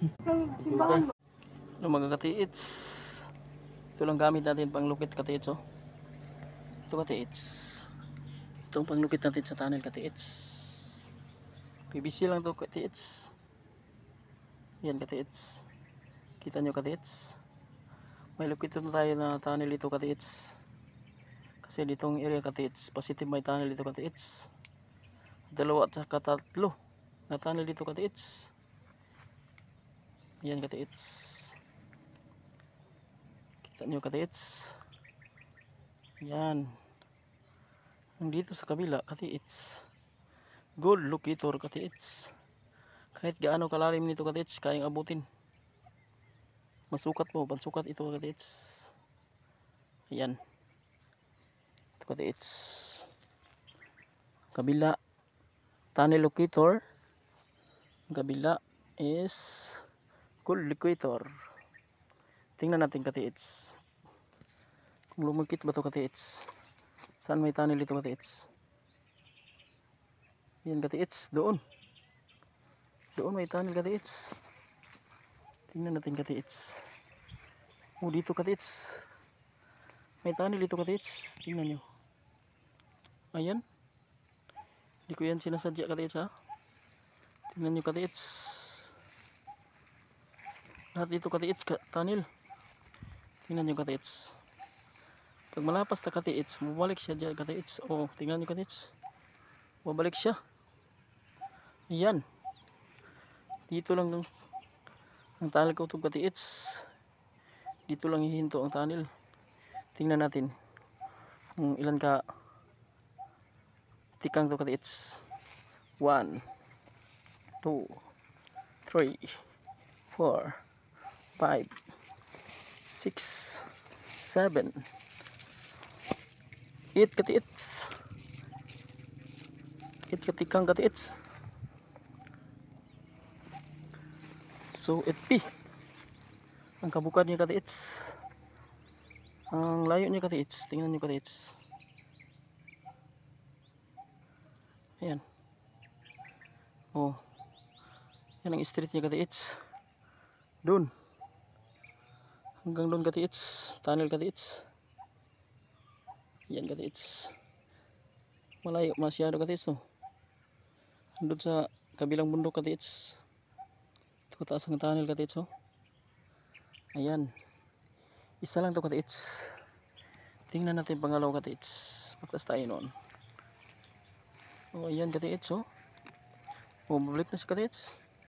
Simbahan. Ano mga katiits? Ito lang gamit natin pang lukit katiits oh. Ito katiits. Itong panglukit natin sa tunnel katiits. PVC lang to katiits. Yan katiits. Kita nyo katiits. May lukit na tayo na tunnel dito katiits. Kasi ditong area katiits, positive may tunnel dito katiits. Dalawa at saka tatlo na tunnel dito katiits. Yan katiits. Kita nyo katiits. Yan. Nandito sa kabila katiits. Gold locator katiits. Kahit gaano kalalim nito katiits, kayang abutin. Masukat mo, pansukat ito katiits. Ayan. Ito katiits. Kabila tunnel locator. Kabila is gold locator. Tingnan natin katiits. Kung lumikit ba ito katiits? Saan may tunnel ito katiits? Yan katiits, doon. Doon may tunnel katiits. Tingnan natin katiits. Oh, dito katiits. May tunnel dito katiits. Tingnan nyo. Ayan. Hindi ko yan sinasadya katiits ha. Tingnan nyo katiits. Lahat dito katiits, tunnel. Tingnan nyo katiits. Pag malapas na katiits, bumalik siya dyan katiits. Oh, tingnan nyo katiits. Bumalik siya. Ayan. Dito lang ang tunnel ko itong katiits. Dito lang hihinto ang tunnel. Tingnan natin kung ilan ka tikang to katiits. 1 2 3 4 5 6 7 8 katiits. 8 katikang katiits. So 8P ang kabukad niya katiits. Ang layo niya katiits. Tingnan niyo katiits. Ayan. Oh. Yan ang street niya katiits. Doon. Hanggang doon katiits. Tunnel katiits. Yan katiits. Malayo masyado katiits oh. Doon sa kabilang bundok katiits. Ito taas ang tunnel katiits oh. Ayan. Isa lang to katiits. Tingnan natin pangalaw katiits. Magtas tayo noon. Oh, ayan katiits oh. Oh, mabalik na si katiits.